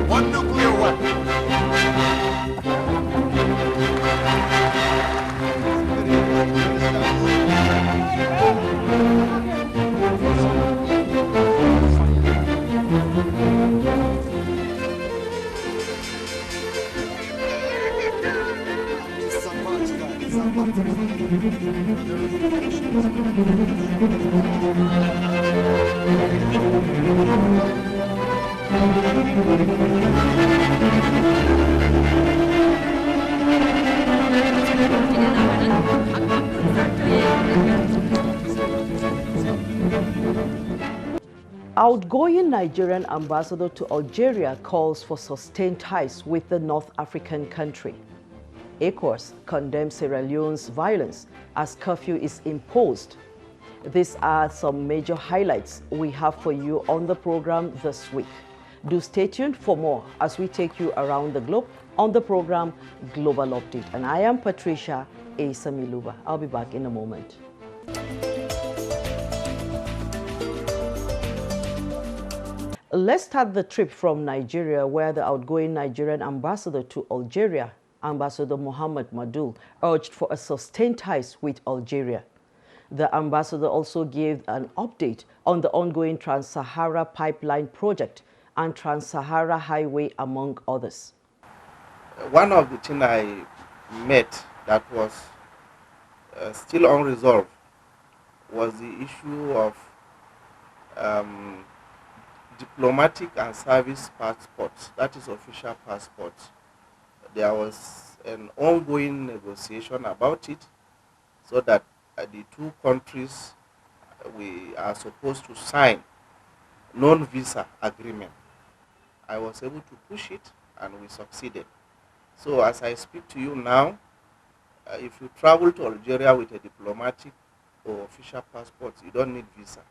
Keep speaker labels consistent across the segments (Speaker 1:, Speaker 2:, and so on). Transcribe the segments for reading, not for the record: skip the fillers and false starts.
Speaker 1: One nuclear weapon.
Speaker 2: Outgoing Nigerian ambassador to Algeria calls for sustained ties with the North African country. ECOWAS condemns Sierra Leone's violence as curfew is imposed. These are some major highlights we have for you on the program this week. Do stay tuned for more as we take you around the globe on the program Global Update. And I am Patricia Asamiluba. I'll be back in a moment. Let's start the trip from Nigeria, where the outgoing Nigerian ambassador to Algeria, Ambassador Mohamed Madul, urged for a sustained ties with Algeria. The ambassador also gave an update on the ongoing Trans-Sahara Pipeline project and Trans-Sahara Highway, among others.
Speaker 3: One of the things I met that was still unresolved was the issue of diplomatic and service passports, that is official passports. There was an ongoing negotiation about it so that the two countries we are supposed to sign non-visa agreement. I was able to push it and we succeeded. So as I speak to you now, if you travel to Algeria with a diplomatic or official passport, you don't need visa.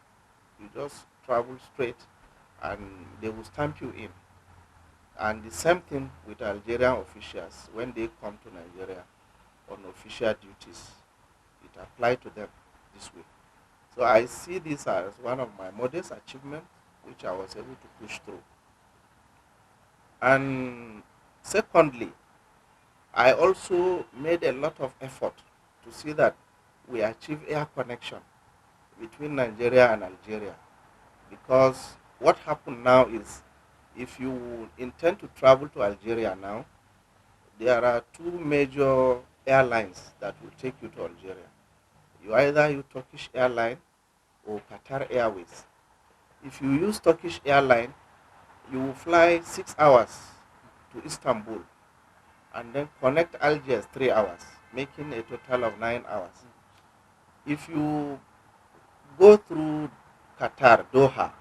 Speaker 3: You just travel straight and they will stamp you in. And the same thing with Algerian officials when they come to Nigeria on official duties. It applies to them this way. So I see this as one of my modest achievements which I was able to push through. And secondly, I also made a lot of effort to see that we achieve air connection between Nigeria and Algeria, because what happened now is if you intend to travel to Algeria now, there are two major airlines that will take you to Algeria. You either use Turkish Airline or Qatar Airways. If you use Turkish Airline, you will fly 6 hours to Istanbul and then connect Algiers 3 hours, making a total of 9 hours. If you go through Qatar, Doha,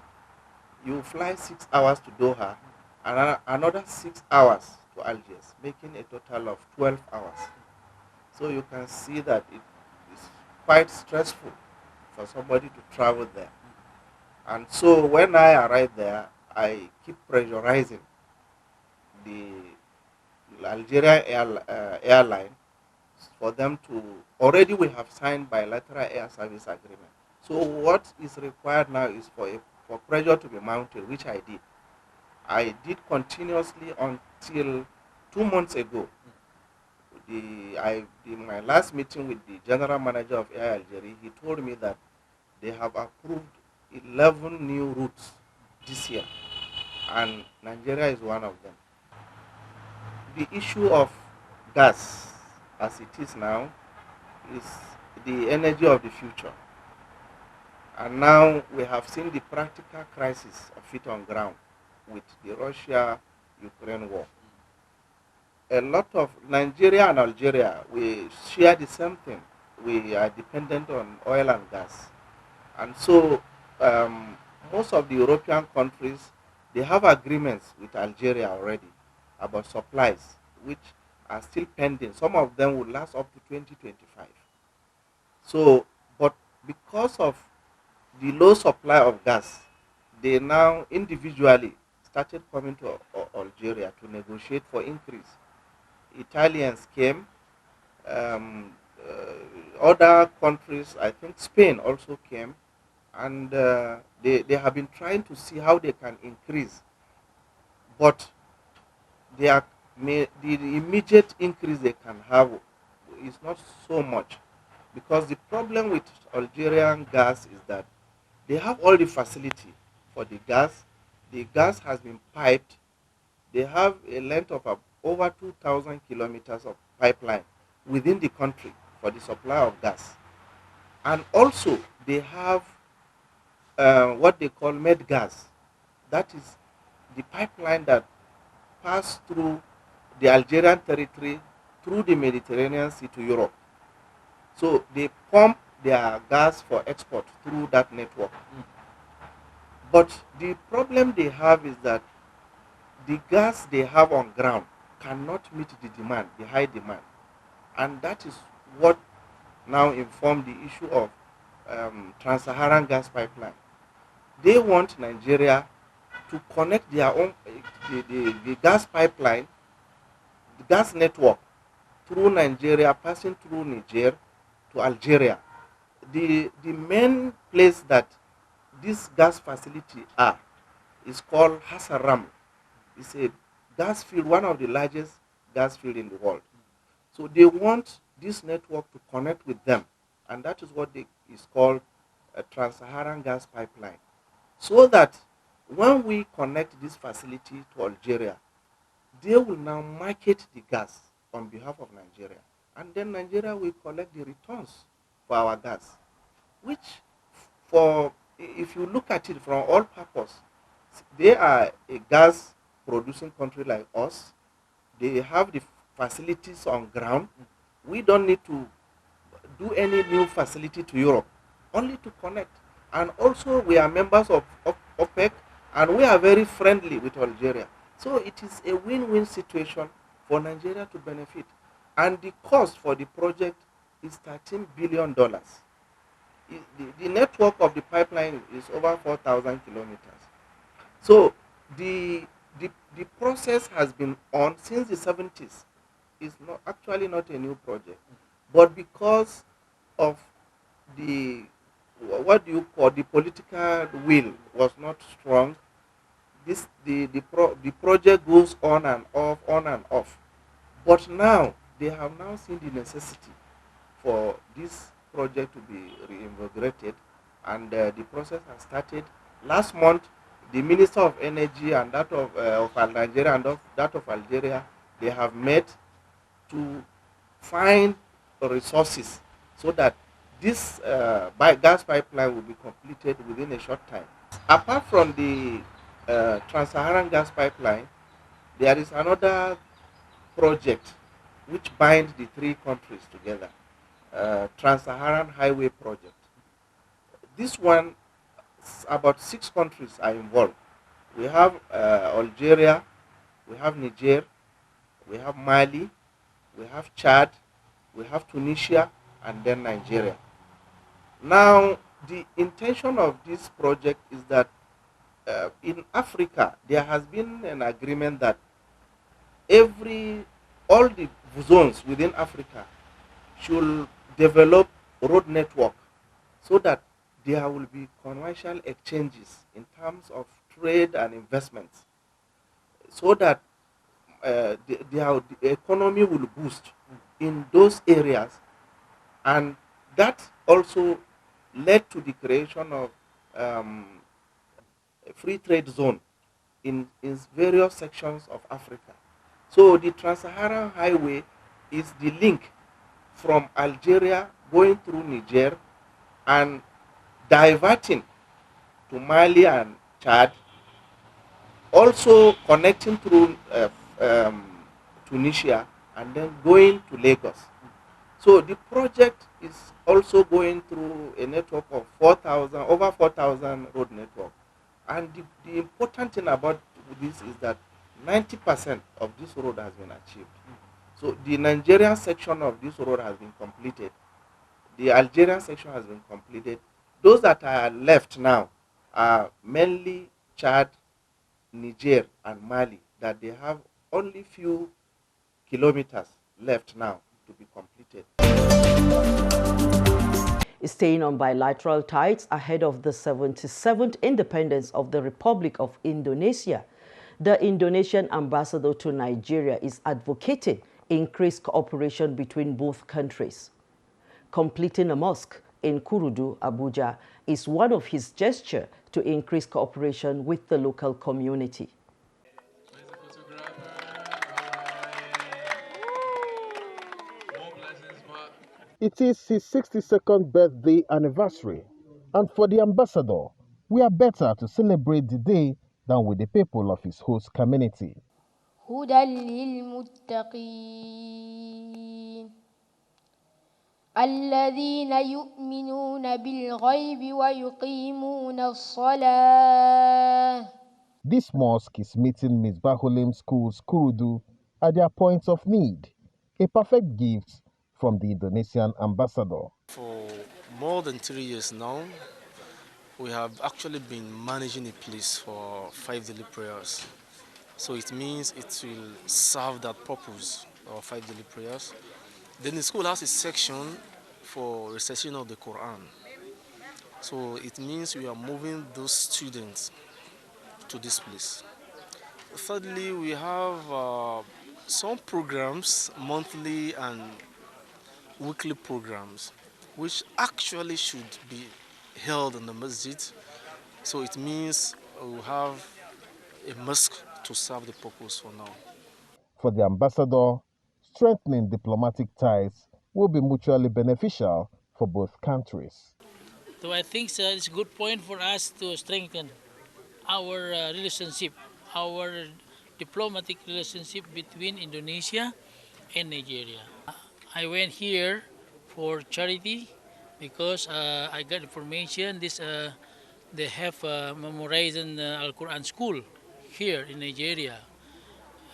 Speaker 3: you fly 6 hours to Doha and another 6 hours to Algiers, making a total of 12 hours. So you can see that it is quite stressful for somebody to travel there. And so when I arrive there, I keep pressurizing the Algeria airline for them to, already we have signed bilateral air service agreement. So what is required now is for pressure to be mounted, which I did. I did continuously until 2 months ago. In my last meeting with the general manager of Air Algeria, he told me that they have approved 11 new routes this year, and Nigeria is one of them. The issue of gas, as it is now, is the energy of the future. And now we have seen the practical crisis of it on ground with the Russia-Ukraine war. A lot of Nigeria and Algeria, we share the same thing. We are dependent on oil and gas. And so most of the European countries, they have agreements with Algeria already about supplies, which are still pending. Some of them will last up to 2025. So, but because of the low supply of gas, they now individually started coming to Algeria to negotiate for increase. Italians came, other countries, I think Spain also came, and they have been trying to see how they can increase, but they are, the immediate increase they can have is not so much, because the problem with Algerian gas is that they have all the facility for the gas. The gas has been piped. They have a length of over 2,000 kilometers of pipeline within the country for the supply of gas. And also, they have what they call med gas. That is the pipeline that passed through the Algerian territory through the Mediterranean Sea to Europe. So they pump their gas for export through that network. But the problem they have is that the gas they have on ground cannot meet the demand, the high demand. And that is what now informed the issue of Trans-Saharan gas pipeline. They want Nigeria to connect their own, the gas pipeline, the gas network through Nigeria, passing through Niger to Algeria. The main place that this gas facility are is called Hassaram. It's a gas field, one of the largest gas field in the world. So they want this network to connect with them, and that is what is called a Trans-Saharan gas pipeline. So that when we connect this facility to Algeria, they will now market the gas on behalf of Nigeria, and then Nigeria will collect the returns for our gas, which, for if you look at it from all purpose, they are a gas producing country like us. They have the facilities on ground. We don't need to do any new facility to Europe, only to connect. And also we are members of OPEC, and we are very friendly with Algeria. So it is a win-win situation for Nigeria to benefit. And the cost for the project is $13 billion. The network of the pipeline is over 4,000 kilometers. So the process has been on since the 70s. It's actually not a new project, but because of the, what do you call, the political will was not strong, the project goes on and off, on and off. But now they have now seen the necessity for this project to be reinvigorated, and the process has started. Last month, the Minister of Energy and that of Nigeria and that of Algeria, they have met to find resources so that this gas pipeline will be completed within a short time. Apart from the Trans-Saharan gas pipeline, there is another project which binds the three countries together, Trans-Saharan Highway Project. This one, about 6 countries are involved. We have Algeria, we have Niger, we have Mali, we have Chad, we have Tunisia, and then Nigeria. Now, the intention of this project is that in Africa, there has been an agreement that all the zones within Africa should develop road network so that there will be commercial exchanges in terms of trade and investments, so that the economy will boost in those areas. And that also led to the creation of a free trade zone in various sections of Africa. So the Trans-Saharan Highway is the link from Algeria going through Niger and diverting to Mali and Chad, also connecting through Tunisia, and then going to Lagos. So the project is also going through a network of over 4,000 road network. And the important thing about this is that 90% of this road has been achieved. So the Nigerian section of this road has been completed. The Algerian section has been completed. Those that are left now are mainly Chad, Niger and Mali, that they have only few kilometers left now to be completed.
Speaker 2: Staying on bilateral ties ahead of the 77th independence of the Republic of Indonesia, the Indonesian ambassador to Nigeria is advocating increased cooperation between both countries. Completing a mosque in Kurudu, Abuja, is one of his gestures to increase cooperation with the local community.
Speaker 4: It is his 62nd birthday anniversary, and for the ambassador, we are better to celebrate the day than with the people of his host community.
Speaker 5: هدى للمتقين الذين يؤمنون بالغيب ويقيمون الصلاة.
Speaker 4: This mosque is meeting Ms. Bahulim School's Kurudu at their points of need, a perfect gift from the Indonesian ambassador.
Speaker 6: For more than 3 years now, we have actually been managing a place for 5 daily prayers. So it means it will serve that purpose of 5 daily prayers. Then the school has a section for recitation of the Quran. So it means we are moving those students to this place. Thirdly, we have some programs, monthly and weekly programs, which actually should be held in the masjid. So it means we have a mosque to serve the purpose for now.
Speaker 4: For the ambassador, strengthening diplomatic ties will be mutually beneficial for both countries.
Speaker 7: So I think it's a good point for us to strengthen our relationship, our diplomatic relationship between Indonesia and Nigeria. I went here for charity because I got information they have memorizing Al-Quran school here in Nigeria.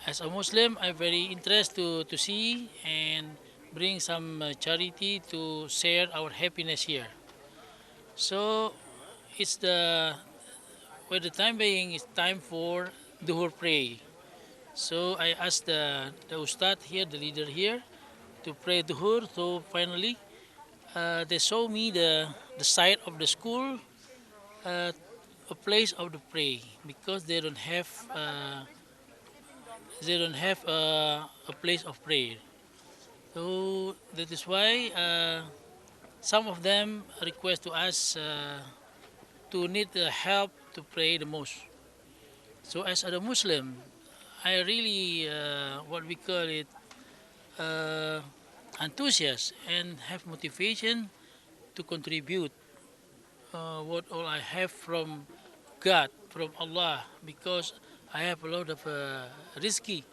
Speaker 7: As a Muslim, I'm very interested to see and bring some charity to share our happiness here. So it's for the time being, it's time for Duhur pray. So I asked the Ustad here, the leader here, to pray Duhur. So finally, they show me the site of the school, a place of the pray, because they don't have a place of prayer. So that is why some of them request to us to need the help to pray the most. So as a Muslim, I really what we call it enthusiast and have motivation to contribute what all I have from God, from Allah, because I have a lot of risky.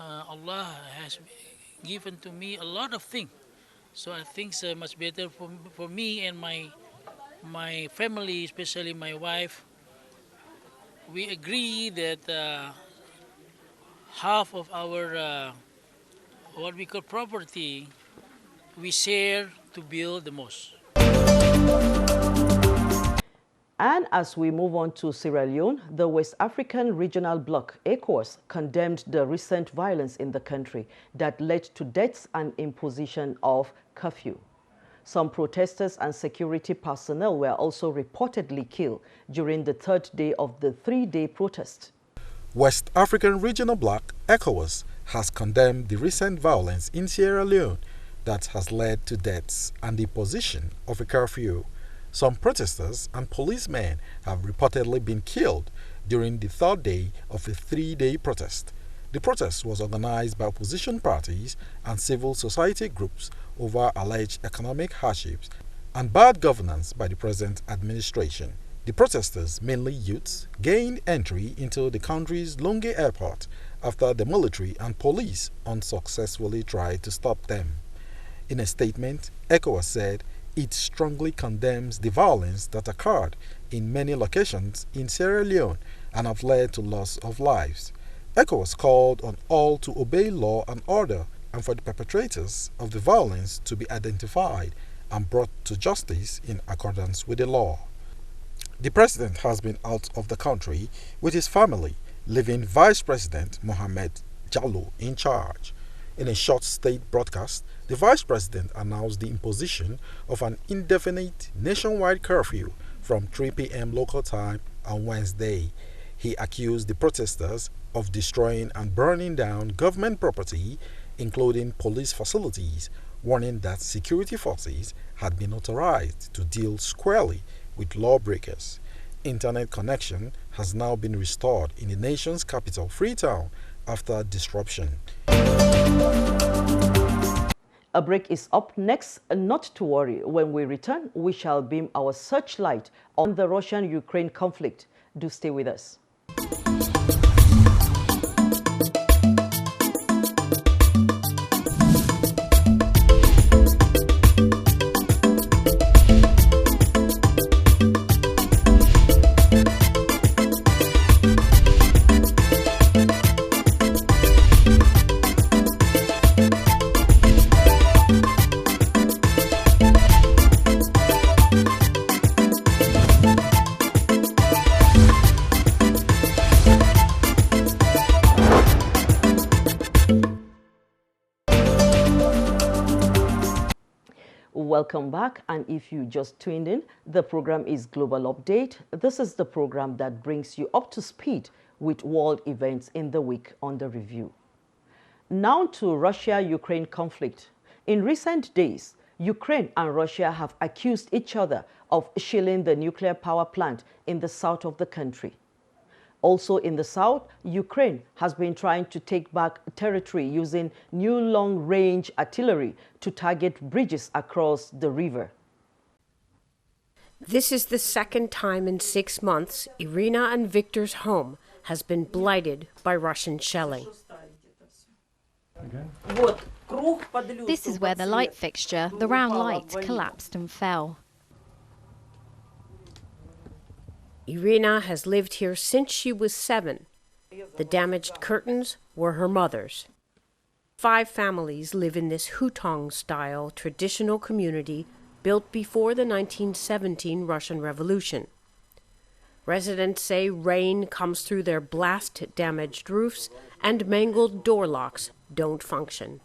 Speaker 7: Allah has given to me a lot of things, so I think it's much better for me and my family, especially my wife. We agree that half of our what we call property we share to build the mosque.
Speaker 2: And as we move on to Sierra Leone, the West African Regional Bloc, ECOWAS, condemned the recent violence in the country that led to deaths and imposition of curfew. Some protesters and security personnel were also reportedly killed during the third day of the three-day protest.
Speaker 8: West African Regional Bloc, ECOWAS, has condemned the recent violence in Sierra Leone that has led to deaths and the imposition of a curfew. Some protesters and policemen have reportedly been killed during the third day of a three-day protest. The protest was organized by opposition parties and civil society groups over alleged economic hardships and bad governance by the present administration. The protesters, mainly youths, gained entry into the country's Longay airport after the military and police unsuccessfully tried to stop them. In a statement, ECOWAS said it strongly condemns the violence that occurred in many locations in Sierra Leone and have led to loss of lives. ECOWAS called on all to obey law and order and for the perpetrators of the violence to be identified and brought to justice in accordance with the law. The president has been out of the country with his family, leaving Vice President Mohamed Jallow in charge. In a short state broadcast, the Vice President announced the imposition of an indefinite nationwide curfew from 3 p.m. local time on Wednesday. He accused the protesters of destroying and burning down government property, including police facilities, warning that security forces had been authorized to deal squarely with lawbreakers. Internet connection has now been restored in the nation's capital, Freetown, after disruption.
Speaker 2: A break is up next. Not to worry, when we return, we shall beam our searchlight on the Russian-Ukraine conflict. Do stay with us. Welcome back, and if you just tuned in, the program is Global Update. This is the program that brings you up to speed with world events in the week under review. Now to Russia-Ukraine conflict. In recent days, Ukraine and Russia have accused each other of shilling the nuclear power plant in the south of the country. Also in the south, Ukraine has been trying to take back territory using new long-range artillery to target bridges across the river.
Speaker 9: This is the second time in 6 months Irina and Victor's home has been blighted by Russian shelling.
Speaker 10: This is where the light fixture, the round light, collapsed and fell.
Speaker 9: Irina has lived here since she was 7. The damaged curtains were her mother's. 5 families live in this Hutong-style traditional community built before the 1917 Russian Revolution. Residents say rain comes through their blast-damaged roofs and mangled door locks don't function.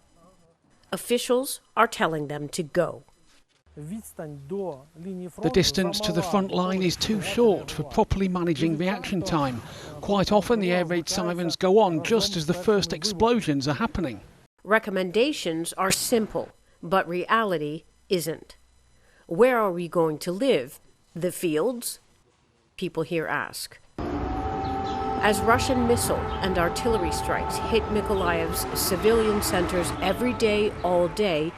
Speaker 9: Officials are telling them to go.
Speaker 11: The distance to the front line is too short for properly managing reaction time. Quite often the air raid sirens go on just as the first explosions are happening.
Speaker 9: Recommendations are simple, but reality isn't. Where are we going to live? The fields? People here ask. As Russian missile and artillery strikes hit Mykolaiev's civilian centers every day, all day,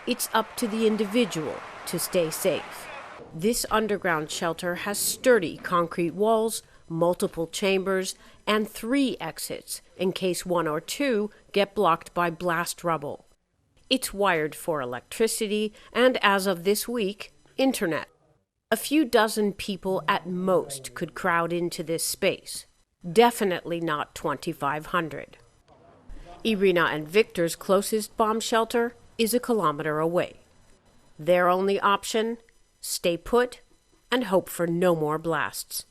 Speaker 9: it's up to the individual to stay safe. This underground shelter has sturdy concrete walls, multiple chambers, and 3 exits in case 1 or 2 get blocked by blast rubble. It's wired for electricity and, as of this week, internet. A few dozen people at most could crowd into this space. Definitely not 2,500. Irina and Victor's closest bomb shelter is a kilometer away. Their only option? Stay put and hope for no more blasts.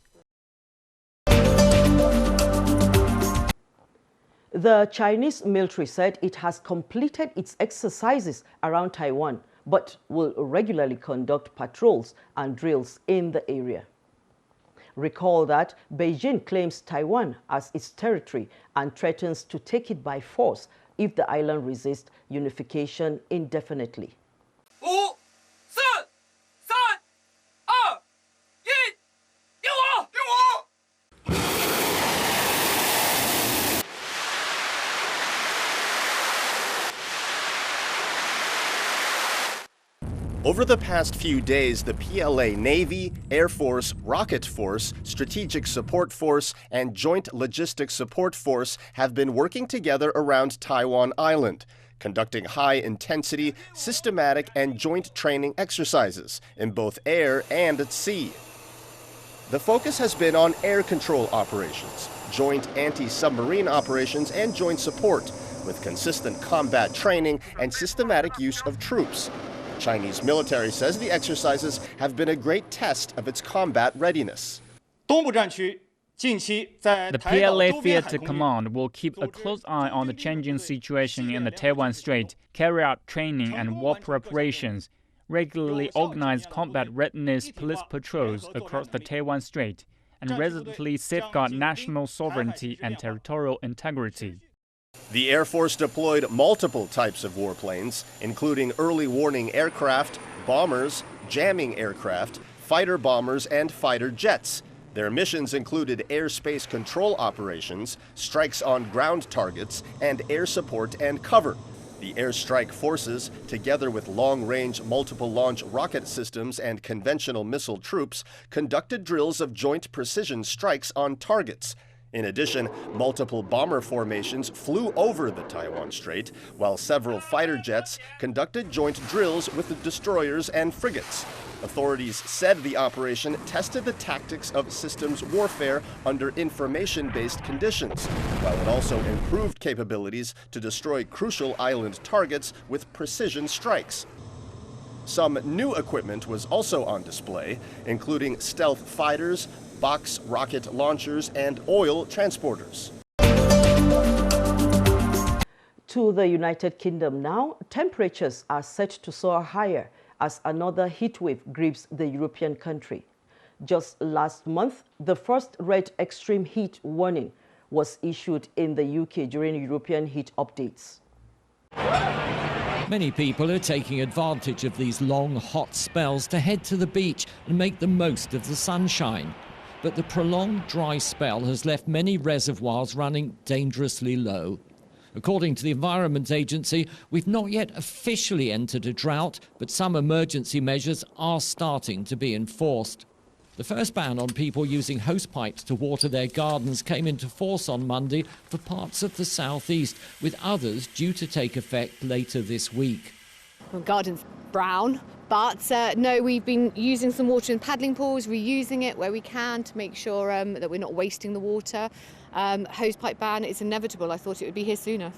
Speaker 2: The Chinese military said it has completed its exercises around Taiwan, but will regularly conduct patrols and drills in the area. Recall that Beijing claims Taiwan as its territory and threatens to take it by force if the island resists unification indefinitely.
Speaker 12: Over the past few days, the PLA Navy, Air Force, Rocket Force, Strategic Support Force, and Joint Logistics Support Force have been working together around Taiwan Island, conducting high-intensity, systematic, and joint training exercises in both air and at sea. The focus has been on air control operations, joint anti-submarine operations, and joint support, with consistent combat training and systematic use of troops. Chinese military says the exercises have been a great test of its combat readiness.
Speaker 13: The PLA Theater Command will keep a close eye on the changing situation in the Taiwan Strait, carry out training and war preparations, regularly organize combat readiness police patrols across the Taiwan Strait, and resolutely safeguard national sovereignty and territorial integrity.
Speaker 12: The Air Force deployed multiple types of warplanes, including early warning aircraft, bombers, jamming aircraft, fighter bombers, and fighter jets. Their missions included airspace control operations, strikes on ground targets, and air support and cover. The airstrike forces, together with long-range multiple-launch rocket systems and conventional missile troops, conducted drills of joint precision strikes on targets. In addition, multiple bomber formations flew over the Taiwan Strait, while several fighter jets conducted joint drills with the destroyers and frigates. Authorities said the operation tested the tactics of systems warfare under information-based conditions, while it also improved capabilities to destroy crucial island targets with precision strikes. Some new equipment was also on display, including stealth fighters, box rocket launchers, and oil transporters.
Speaker 2: To the United Kingdom now, temperatures are set to soar higher as another heatwave grips the European country. Just last month, the first red extreme heat warning was issued in the UK during European heat updates.
Speaker 14: Many people are taking advantage of these long, hot spells to head to the beach and make the most of the sunshine. But the prolonged dry spell has left many reservoirs running dangerously low. According to the Environment Agency, we've not yet officially entered a drought, but some emergency measures are starting to be enforced. The first ban on people using hosepipes to water their gardens came into force on Monday for parts of the southeast, with others due to take effect later this week.
Speaker 15: Well, garden's brown, but no, we've been using some water in paddling pools, reusing it where we can to make sure that we're not wasting the water. Hosepipe ban is inevitable. I thought it would be here sooner.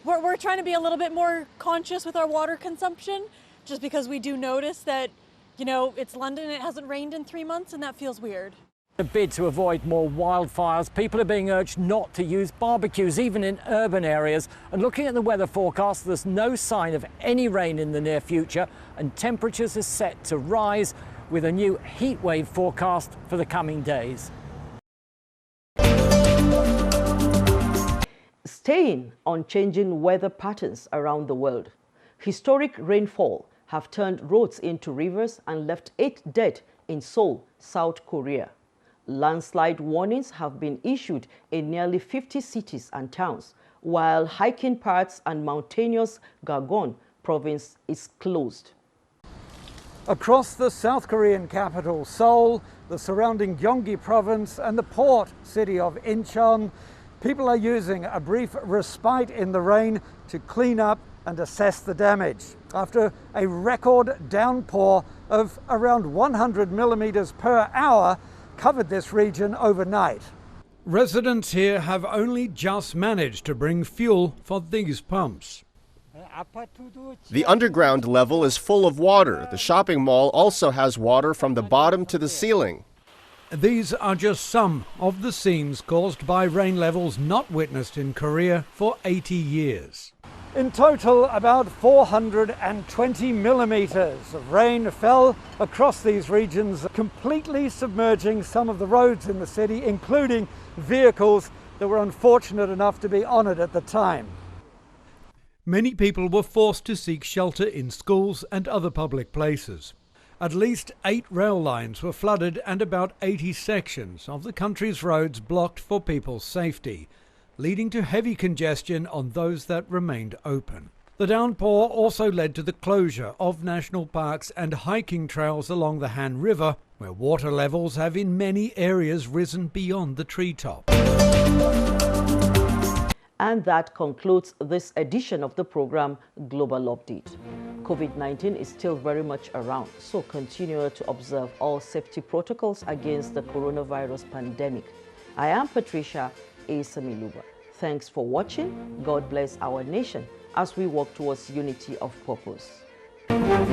Speaker 16: We're trying to be a little bit more conscious with our water consumption, just because we do notice that, you know, it's London and it hasn't rained in 3 months, and that feels weird.
Speaker 17: A bid to avoid more wildfires, people are being urged not to use barbecues, even in urban areas. And looking at the weather forecast, there's no sign of any rain in the near future, and temperatures are set to rise with a new heat wave forecast for the coming days.
Speaker 2: Staying on changing weather patterns around the world, historic rainfall have turned roads into rivers and left 8 dead in Seoul, South Korea. Landslide warnings have been issued in nearly 50 cities and towns, while hiking paths and mountainous Gangwon province is closed.
Speaker 17: Across the South Korean capital, Seoul, the surrounding Gyeonggi province and the port city of Incheon, people are using a brief respite in the rain to clean up and assess the damage after a record downpour of around 100 millimeters per hour covered this region overnight.
Speaker 18: Residents here have only just managed to bring fuel for these pumps.
Speaker 12: The underground level is full of water. The shopping mall also has water from the bottom to the ceiling.
Speaker 18: These are just some of the scenes caused by rain levels not witnessed in Korea for 80 years.
Speaker 17: In total, about 420 millimeters of rain fell across these regions, completely submerging some of the roads in the city, including vehicles that were unfortunate enough to be on it at the time.
Speaker 18: Many people were forced to seek shelter in schools and other public places. At least 8 rail lines were flooded and about 80 sections of the country's roads blocked for people's safety, leading to heavy congestion on those that remained open. The downpour also led to the closure of national parks and hiking trails along the Han River, where water levels have in many areas risen beyond the treetop.
Speaker 2: And that concludes this edition of the program Global Update. COVID-19 is still very much around, so continue to observe all safety protocols against the coronavirus pandemic. I am Patricia Asamiluba. Thanks for watching. God bless our nation as we work towards unity of purpose.
Speaker 11: Fire.